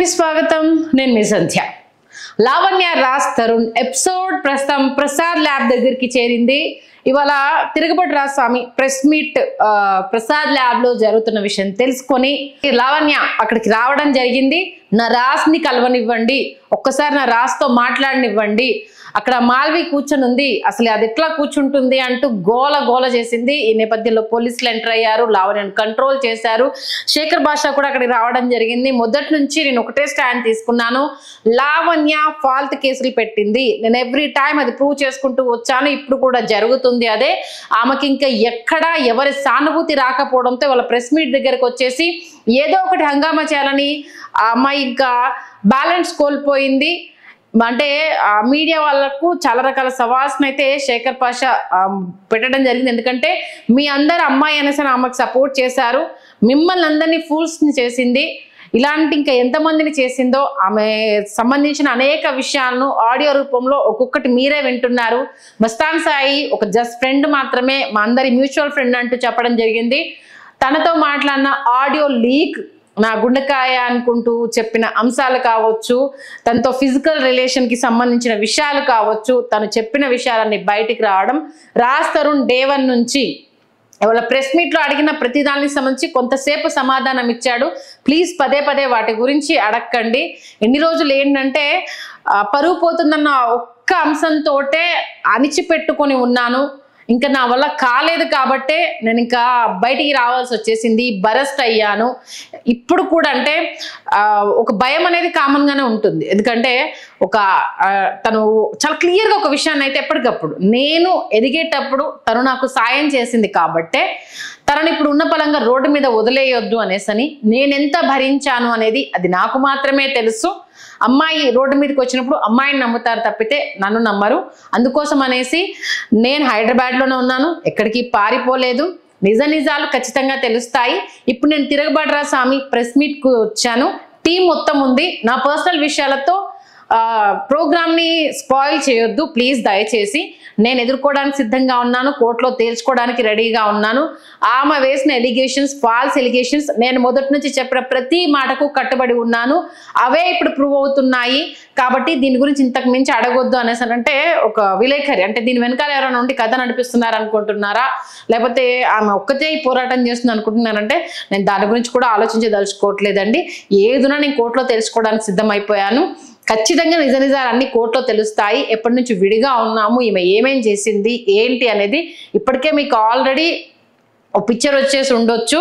ఛానల్కి స్వాగతం. నేను మీ సంధ్య. లావణ్య రాజ్ తరుణ్ ఎపిసోడ్ ప్రస్తుతం ప్రసాద్ ల్యాబ్ దగ్గరికి చేరింది. ఇవాళ తిరుగుబడి రాజస్వామి ప్రెస్ మీట్ ప్రసాద్ ల్యాబ్ లో జరుగుతున్న విషయం తెలుసుకొని లావణ్య అక్కడికి రావడం జరిగింది. నా రాజ్ని కలవనివ్వండి, ఒక్కసారి నా రాజ్తో మాట్లాడనివ్వండి. అక్కడ మాల్వి కూర్చొని ఉంది, అసలు అది ఎట్లా కూర్చుంటుంది అంటూ గోల గోల చేసింది. ఈ నేపథ్యంలో పోలీసులు ఎంటర్ అయ్యారు, లావణ్యను కంట్రోల్ చేశారు. శేఖర్ భాష కూడా అక్కడికి రావడం జరిగింది. మొదటి నుంచి నేను ఒకటే స్టాండ్ తీసుకున్నాను, లావణ్య ఫాల్ట్ కేసులు పెట్టింది, నేను ఎవ్రీ టైం అది ప్రూవ్ చేసుకుంటూ వచ్చాను, ఇప్పుడు కూడా జరుగుతుంది అదే. ఆమెకి ఇంకా ఎక్కడా ఎవరి సానుభూతి రాకపోవడంతో వాళ్ళ ప్రెస్ మీట్ దగ్గరకు వచ్చేసి ఏదో ఒకటి హంగామా చేయాలని ఆ అమ్మాయి ఇంకా బ్యాలెన్స్ కోల్పోయింది. అంటే మీడియా వాళ్ళకు చాలా రకాల సవాల్స్ని అయితే శేఖర్ పాషా పెట్టడం జరిగింది. ఎందుకంటే మీ అందరు అమ్మాయి అనేసి ఆమెకు సపోర్ట్ చేశారు, మిమ్మల్ని అందరినీ ఫూల్స్ని చేసింది, ఇలాంటి ఇంకా ఎంతమందిని చేసిందో ఆమె సంబంధించిన అనేక విషయాలను ఆడియో రూపంలో ఒక్కొక్కటి మీరే వింటున్నారు. మస్తాన్ సాయి ఒక జస్ట్ ఫ్రెండ్ మాత్రమే, మా అందరి మ్యూచువల్ ఫ్రెండ్ అంటూ చెప్పడం జరిగింది. తనతో మాట్లాడిన ఆడియో లీక్, నా గుండెకాయ అనుకుంటూ చెప్పిన అంశాలు కావచ్చు, తనతో ఫిజికల్ రిలేషన్కి సంబంధించిన విషయాలు కావచ్చు, తను చెప్పిన విషయాలన్నీ బయటికి రావడం. రాజ్ తరుణ్ డే 1 నుంచి వాళ్ళ ప్రెస్ మీట్లో అడిగిన ప్రతి దానికి సంబంధించి కొంతసేపు సమాధానం ఇచ్చాడు. ప్లీజ్ పదే పదే వాటి గురించి అడగండి. ఎన్ని రోజులు ఏంటంటే పరువు పోతుందన్న ఒక్క అంశంతోటే అణిచిపెట్టుకొని ఉన్నాను, ఇంకా నా వల్ల కాలేదు కాబట్టే నేను ఇంకా బయటికి రావాల్సి వచ్చేసింది, బరస్ట్ అయ్యాను. ఇప్పుడు కూడా అంటే ఒక భయం అనేది కామన్గానే ఉంటుంది. ఎందుకంటే తను చాలా క్లియర్గా ఒక విషయాన్ని అయితే ఎప్పటికప్పుడు నేను ఎదిగేటప్పుడు తను నాకు సాయం చేసింది కాబట్టే తనని ఇప్పుడు ఉన్న పలంగా రోడ్డు మీద వదిలేయొద్దు అనేసని నేనెంత భరించాను అనేది అది నాకు మాత్రమే తెలుసు. అమ్మాయి రోడ్డు మీదకి వచ్చినప్పుడు అమ్మాయిని నమ్ముతారు తప్పితే నన్ను నమ్మరు. అందుకోసం అనేసి నేను హైదరాబాద్లోనే ఉన్నాను, ఎక్కడికి పారిపోలేదు. నిజాలు ఖచ్చితంగా తెలుస్తాయి. ఇప్పుడు నేను తిరుగుబడి రాజస్వామి ప్రెస్ మీట్కు వచ్చాను, టీం మొత్తం ఉంది. నా పర్సనల్ విషయాలతో ప్రోగ్రామ్ని స్పాయిల్ చేయొద్దు ప్లీజ్, దయచేసి. నేను ఎదుర్కోవడానికి సిద్ధంగా ఉన్నాను, కోర్టులో తేల్చుకోవడానికి రెడీగా ఉన్నాను. ఆమె వేసిన ఎలిగేషన్స్ ఫాల్స్ ఎలిగేషన్స్, నేను మొదటి నుంచి చెప్పిన ప్రతి మాటకు కట్టుబడి ఉన్నాను, అవే ఇప్పుడు ప్రూవ్ అవుతున్నాయి. కాబట్టి దీని గురించి ఇంతకు మించి అడగొద్దు అనేసి అంటే ఒక విలేకరి అంటే దీని వెనకాల ఎవరైనా ఉండి కథ నడిపిస్తున్నారు అనుకుంటున్నారా, లేకపోతే ఆమె ఒక్కతే పోరాటం చేస్తుంది అనుకుంటున్నారంటే నేను దాని గురించి కూడా ఆలోచించదలుచుకోవట్లేదండి. ఏదున్నా నేను కోర్టులో తెలుసుకోవడానికి సిద్ధమైపోయాను. ఖచ్చితంగా నిజాలు అన్ని కోర్టులో తెలుస్తాయి. ఎప్పటి నుంచి విడిగా ఉన్నాము, ఈమె ఏమేం చేసింది ఏంటి అనేది ఇప్పటికే మీకు ఆల్రెడీ ఒక పిక్చర్ వచ్చేసి ఉండొచ్చు.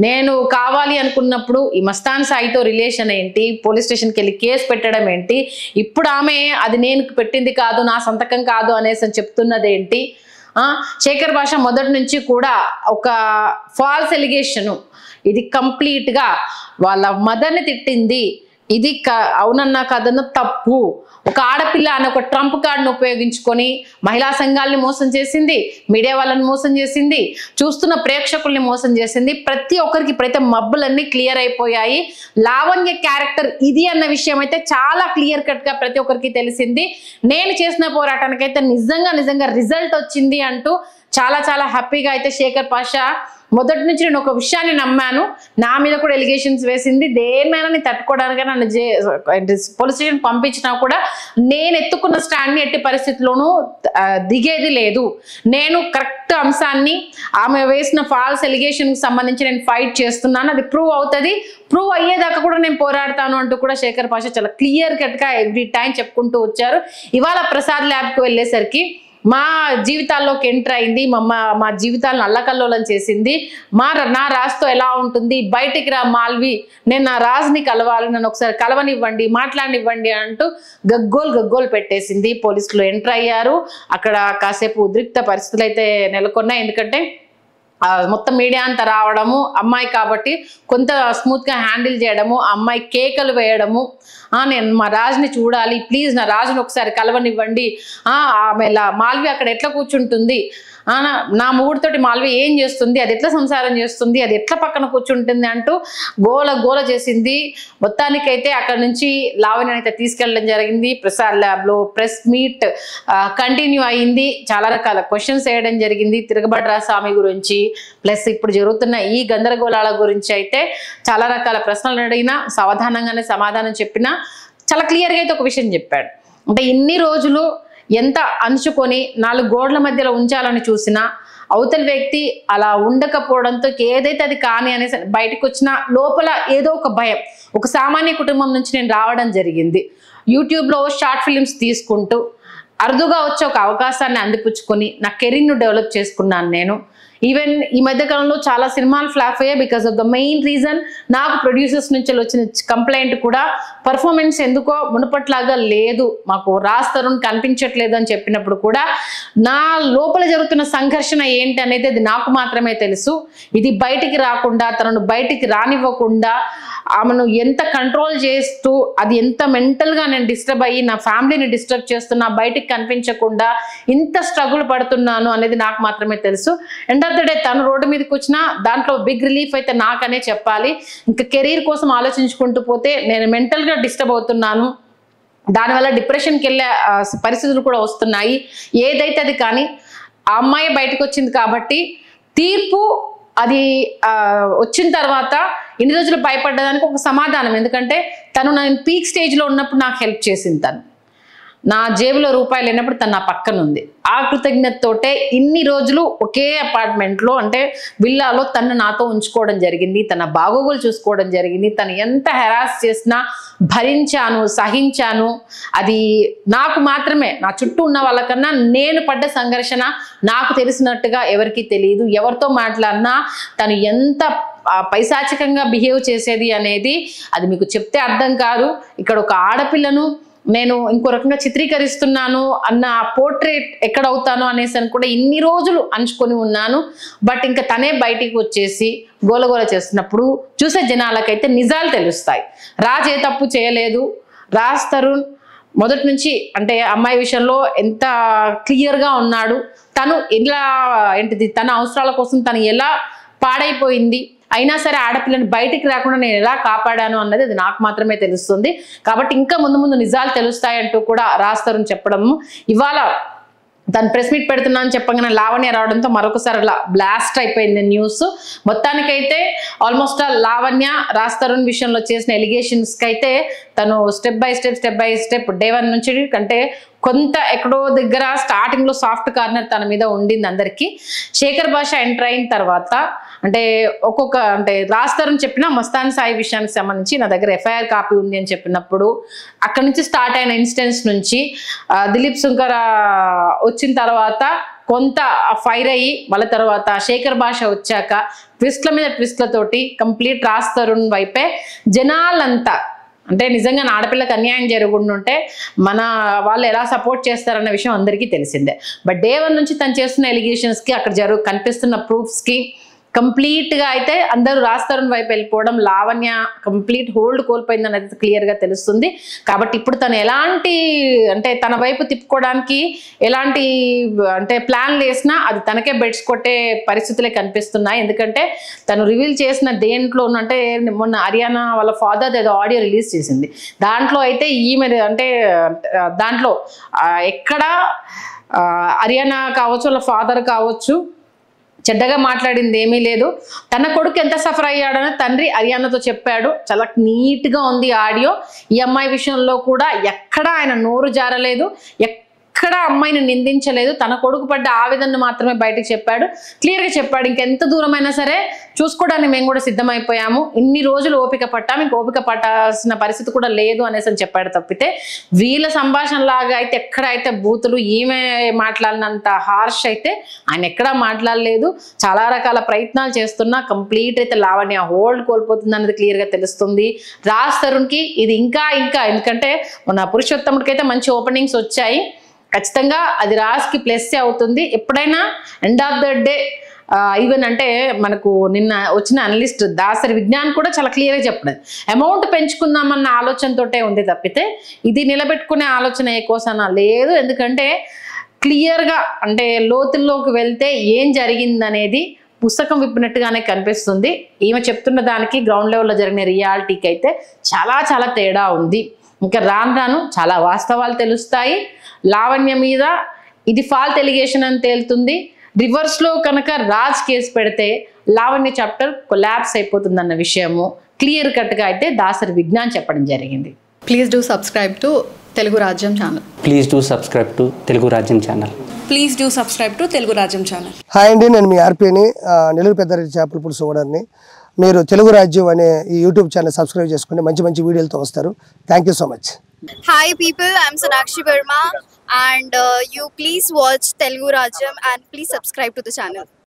నేను కావాలి అనుకున్నప్పుడు ఈ మస్తాన్ సాయితో రిలేషన్ ఏంటి, పోలీస్ స్టేషన్కి వెళ్ళి కేసు పెట్టడం ఏంటి, ఇప్పుడు ఆమె అది నేను పెట్టింది కాదు, నా సంతకం కాదు అనేసి చెప్తున్నది ఏంటి. శేఖర్ భాష మొదటి నుంచి కూడా ఒక ఫాల్స్ ఎలిగేషను, ఇది కంప్లీట్గా వాళ్ళ మదర్ని తిట్టింది, ఇది అవునన్నా కదన్న తప్పు. ఒక ఆడపిల్ల అని ఒక ట్రంప్ కార్డును ఉపయోగించుకొని మహిళా సంఘాలని మోసం చేసింది, మీడియా వాళ్ళని మోసం చేసింది, చూస్తున్న ప్రేక్షకుల్ని మోసం చేసింది. ప్రతి ఒక్కరికి ప్రతి మబ్బులన్నీ క్లియర్ అయిపోయాయి. లావణ్య క్యారెక్టర్ ఇది అన్న విషయం అయితే చాలా క్లియర్ కట్గా ప్రతి ఒక్కరికి తెలిసింది. నేను చేసిన పోరాటానికైతే నిజంగా రిజల్ట్ వచ్చింది అంటూ చాలా చాలా హ్యాపీగా అయితే శేఖర్ పాషా మొదటి నుంచి నేను ఒక విషయాన్ని నమ్మాను, నా మీద కూడా ఎలిగేషన్స్ వేసింది, దేనిమైనా నేను తట్టుకోవడానికి నన్ను పోలీస్ స్టేషన్ పంపించినా కూడా నేను ఎత్తుకున్న స్టాండ్ని ఎట్టి పరిస్థితుల్లోనూ దిగేది లేదు. నేను కరెక్ట్ అంశాన్ని ఆమె వేసిన ఫాల్స్ ఎలిగేషన్కి సంబంధించి నేను ఫైట్ చేస్తున్నాను, అది ప్రూవ్ అవుతుంది, ప్రూవ్ అయ్యేదాకా కూడా నేను పోరాడతాను అంటూ కూడా శేఖర్ పాషా చాలా క్లియర్ కట్గా ఎవ్రీ టైం చెప్పుకుంటూ వచ్చారు. ఇవాళ ప్రసాద్ ల్యాబ్కి వెళ్ళేసరికి మా జీవితాల్లోకి ఎంటర్ అయింది, మా జీవితాలను అల్లకల్లోలం చేసింది. నా రాజ్తో ఎలా ఉంటుంది, బయటికి రా మాల్వి, నేను నా రాజ్ని కలవాలి, నన్ను ఒకసారి కలవనివ్వండి, మాట్లాడనివ్వండి అంటూ గగ్గోలు పెట్టేసింది. పోలీసులు ఎంటర్ అయ్యారు. అక్కడ కాసేపు ఉద్రిక్త పరిస్థితులు అయితే నెలకొన్నాయి. ఎందుకంటే మొత్తం మీడియా అంతా రావడము, అమ్మాయి కాబట్టి కొంత స్మూత్గా హ్యాండిల్ చేయడము, అమ్మాయి కేకలు వేయడము, నేను మా రాజుని చూడాలి ప్లీజ్, నా రాజుని ఒకసారి కలవనివ్వండి, ఆమె మాల్వి అక్కడ ఎట్లా కూర్చుంటుంది, నా మొగుడితోటి మాల్వి ఏం చేస్తుంది, అది ఎట్లా సంసారం చేస్తుంది, అది ఎట్లా పక్కన కూర్చుంటుంది అంటూ గోల గోల చేసింది. మొత్తానికైతే అక్కడ నుంచి లావణ్య అయితే తీసుకెళ్ళడం జరిగింది. ప్రసాద్ ల్యాబ్ లో ప్రెస్ మీట్ కంటిన్యూ అయింది. చాలా రకాల క్వశ్చన్స్ వేయడం జరిగింది తిరగబడ్రా స్వామి గురించి, ప్లస్ ఇప్పుడు జరుగుతున్న ఈ గందరగోళాల గురించి అయితే చాలా రకాల ప్రశ్నలు అడిగినా సావధానంగానే సమాధానం చెప్పినా చాలా క్లియర్గా అయితే ఒక విషయం చెప్పాడు. అంటే ఇన్ని రోజులు ఎంత అంచుకొని 4 గోడల మధ్యలో ఉంచాలని చూసినా అవతలి వ్యక్తి అలా ఉండకపోవడంతో ఏదైతే అది కాని అనేసి బయటకు వచ్చిన లోపల ఏదో ఒక భయం. ఒక సామాన్య కుటుంబం నుంచి నేను రావడం జరిగింది. యూట్యూబ్లో షార్ట్ ఫిలిమ్స్ తీసుకుంటూ అరుదుగా వచ్చే ఒక అవకాశాన్ని అందిపుచ్చుకొని నా కెరీర్ను డెవలప్ చేసుకున్నాను నేను. ఈవెన్ ఈ మధ్యకాలంలో చాలా సినిమాలు ఫ్లాప్ అయ్యాయి because of the main reason నాకు ప్రొడ్యూసర్స్ నుంచి వచ్చిన కంప్లైంట్ కూడా పర్ఫార్మెన్స్ ఎందుకో మునుపట్లాగా లేదు, మాకు రాజ్ తరుణ్ కనిపించట్లేదు అని చెప్పినప్పుడు కూడా నా లోపల జరుగుతున్న సంఘర్షణ ఏంటి అనేది అది నాకు మాత్రమే తెలుసు. ఇది బయటికి రాకుండా, తనను బయటికి రానివ్వకుండా ఆమెను ఎంత కంట్రోల్ చేస్తూ, అది ఎంత మెంటల్గా నేను డిస్టర్బ్ అయ్యి నా ఫ్యామిలీని డిస్టర్బ్ చేస్తున్నా, బయటికి కనిపించకుండా ఇంత స్ట్రగుల్ పడుతున్నాను అనేది నాకు మాత్రమే తెలుసు. ఎండ్ ఆఫ్ ద డే తను రోడ్డు మీదకి వచ్చినా దాంట్లో బిగ్ రిలీఫ్ అయితే నాకనే చెప్పాలి. ఇంకా కెరీర్ కోసం ఆలోచించుకుంటూ పోతే నేను మెంటల్గా డిస్టర్బ్ అవుతున్నాను, దానివల్ల డిప్రెషన్కి వెళ్ళే పరిస్థితులు కూడా వస్తున్నాయి. ఏదైతే అది కానీ ఆ అమ్మాయి బయటకు వచ్చింది కాబట్టి తీర్పు అది వచ్చిన తర్వాత ఇన్ని రోజులు భయపడ్డదానికి ఒక సమాధానం. ఎందుకంటే తను నేను పీక్ స్టేజ్లో ఉన్నప్పుడు నాకు హెల్ప్ చేసింది, తను నా జేబులో రూపాయలు లేనప్పుడు తను నా పక్కన ఉంది. ఆ కృతజ్ఞతతోటే ఇన్ని రోజులు ఒకే అపార్ట్మెంట్లో అంటే విల్లాలో తను నాతో ఉంచుకోవడం జరిగింది, తన బాగోగులు చూసుకోవడం జరిగింది. తను ఎంత హెరాస్ చేసినా భరించాను, సహించాను. అది నాకు మాత్రమే, నా చుట్టూ ఉన్న వాళ్ళకన్నా నేను పడ్డ సంఘర్షణ నాకు తెలిసినట్టుగా ఎవరికి తెలియదు. ఎవరితో మాట్లాడినా తను ఎంత పైశాచికంగా బిహేవ్ చేసేది అనేది అది మీకు చెప్తే అర్థం కాదు. ఇక్కడ ఒక ఆడపిల్లను నేను ఇంకో రకంగా చిత్రీకరిస్తున్నాను అన్న పోర్ట్రేట్ ఎక్కడ అవుతాను అనేసి అని కూడా ఇన్ని రోజులు అంచుకొని ఉన్నాను. బట్ ఇంకా తనే బయటికి వచ్చేసి గోలగోల చేస్తున్నప్పుడు చూసే జనాలకైతే నిజాలు తెలుస్తాయి. రాజ్ ఏ తప్పు చేయలేదు. రాజ్ తరుణ్ మొదటి నుంచి అంటే అమ్మాయి విషయంలో ఎంత క్లియర్గా ఉన్నాడు, తను ఎలా ఏంటిది తన అవసరాల కోసం తను ఎలా పాడైపోయింది, అయినా సరే ఆడపిల్లని బయటికి రాకుండా నేను ఎలా కాపాడాను అన్నది అది నాకు మాత్రమే తెలుస్తుంది. కాబట్టి ఇంకా ముందు ముందు నిజాలు తెలుస్తాయంటూ కూడా రాజ్ తరుణ్ చెప్పడము. ఇవాళ తను ప్రెస్ మీట్ పెడుతున్నాను చెప్పగానే లావణ్య రావడంతో మరొకసారి అలా బ్లాస్ట్ అయిపోయింది న్యూస్. మొత్తానికైతే ఆల్మోస్ట్ లావణ్య రాజ్ తరుణ్ విషయంలో చేసిన ఎలిగేషన్స్కి అయితే తను స్టెప్ బై స్టెప్ డే 1 నుంచి అంటే కొంత ఎక్కడో దగ్గర స్టార్టింగ్లో సాఫ్ట్ కార్నర్ తన మీద ఉండింది అందరికీ. శేఖర్ భాష ఎంటర్ అయిన తర్వాత అంటే ఒక్కొక్క అంటే రాజ్ తరుణ్ చెప్పిన మస్తాన్ సాయి విషయానికి సంబంధించి నా దగ్గర ఎఫ్ఐఆర్ కాపీ ఉంది అని చెప్పినప్పుడు అక్కడి నుంచి స్టార్ట్ అయిన ఇన్సిడెంట్స్ నుంచి దిలీప్ శంకర్ వచ్చిన తర్వాత కొంత ఫైర్ అయ్యి వాళ్ళ తర్వాత శేఖర్ భాష వచ్చాక ట్విస్ట్ల మీద ట్విస్ట్లతోటి కంప్లీట్ రాజ్ తరుణ్ వైపే జనాలంతా అంటే నిజంగా ఆడపిల్లకి అన్యాయం జరుగుతుంటే మన వాళ్ళు ఎలా సపోర్ట్ చేస్తారన్న విషయం అందరికీ తెలిసిందే. బట్ డే 1 నుంచి తను చేస్తున్న ఎలిగేషన్స్కి అక్కడ కనిపిస్తున్న ప్రూఫ్స్కి కంప్లీట్గా అయితే అందరూ రాజ్ తరుణ్ వైపు వెళ్ళిపోవడం, లావణ్య కంప్లీట్ హోల్డ్ కోల్పోయింది అనేది క్లియర్గా తెలుస్తుంది. కాబట్టి ఇప్పుడు తను ఎలాంటి అంటే తన వైపు తిప్పుకోవడానికి ఎలాంటి అంటే ప్లాన్లు వేసినా అది తనకే బెడ్స్ కొట్టే పరిస్థితులే కనిపిస్తున్నాయి. ఎందుకంటే తను రివీల్ చేసిన దేంట్లో అంటే మొన్న హర్యానా వాళ్ళ ఫాదర్ ఏదో ఆడియో రిలీజ్ చేసింది. దాంట్లో అయితే ఈమె అంటే దాంట్లో ఎక్కడ హర్యానా కావచ్చు వాళ్ళ ఫాదర్ కావచ్చు చెడ్డగా మాట్లాడింది ఏమీ లేదు. తన కొడుకు ఎంత సఫర్ అయ్యాడని తండ్రి హర్యానాతో చెప్పాడు. చాలా నీట్గా ఉంది ఆడియో. ఈ అమ్మాయి విషయంలో కూడా ఎక్కడ ఆయన నోరు జారలేదు, ఎక్కడ అమ్మాయిని నిందించలేదు. తన కొడుకు పడ్డ ఆవేదనను మాత్రమే బయటకు చెప్పాడు, క్లియర్గా చెప్పాడు. ఇంకెంత దూరమైనా సరే చూసుకోవడానికి మేము కూడా సిద్ధమైపోయాము, ఇన్ని రోజులు ఓపిక పట్టాము, ఇంక ఓపిక పట్టాల్సిన పరిస్థితి కూడా లేదు అనేసి అని చెప్పాడు. తప్పితే వీళ్ళ సంభాషణలాగా అయితే ఎక్కడైతే బూతులు ఈమె మాట్లాడినంత హార్ష్ అయితే ఆయన ఎక్కడా మాట్లాడలేదు. చాలా రకాల ప్రయత్నాలు చేస్తున్నా కంప్లీట్ అయితే లావణ్య హోల్డ్ కోల్పోతుంది అనేది క్లియర్గా తెలుస్తుంది. రాజ్ తరుణ్కి ఇది ఇంకా ఎందుకంటే మన పురుషోత్తముడికి అయితే మంచి ఓపెనింగ్స్ వచ్చాయి. ఖచ్చితంగా అది రాజ్కి ప్లస్ అవుతుంది. ఎప్పుడైనా end of the day even అంటే మనకు నిన్న వచ్చిన అనలిస్ట్ దాసరి విజ్ఞాన్ కూడా చాలా క్లియర్గా చెప్పలేదు, అమౌంట్ పెంచుకుందామన్న ఆలోచనతోటే ఉంది తప్పితే ఇది నిలబెట్టుకునే ఆలోచన ఏ కోసనా లేదు. ఎందుకంటే క్లియర్గా అంటే లోతుల్లోకి వెళ్తే ఏం జరిగిందనేది పుస్తకం విప్పినట్టుగానే కనిపిస్తుంది. ఈమె చెప్తున్న దానికి గ్రౌండ్ లెవెల్లో జరిగిన రియాలిటీకి అయితే చాలా చాలా తేడా ఉంది. ఇంకా రాను చాలా వాస్తవాలు తెలుస్తాయి. లావణ్య మీద ఇది ఫాల్ట్ ఎలిగేషన్ అని తేలుతుంది. రివర్స్లో కనుక రాజ్ కేసు పెడితే లావణ్య చాప్టర్ కొలాప్స్ అయిపోతుందన్న విషయము క్లియర్ కట్గా అయితే దాసరి విజ్ఞాన్ చెప్పడం జరిగింది. Please do subscribe to Telugu Rajyam channel. Please do subscribe to Telugu Rajyam channel. Please do subscribe to Telugu Rajyam channel. Hi అండి, నేను మీ ఆర్పీని, నెల్లూరు పెద్దారెడ్డి చేపల పులుసు ఓనర్ని. మీరు తెలుగు రాజ్యం అనే ఈ యూట్యూబ్ ఛానల్ సబ్స్క్రైబ్ చేసుకుని మంచి మంచి వీడియోలతో వస్తారు. Thank you so much. Hi people, I'm Sonakshi Verma and you please watch Telugu Rajyam and please subscribe to the channel.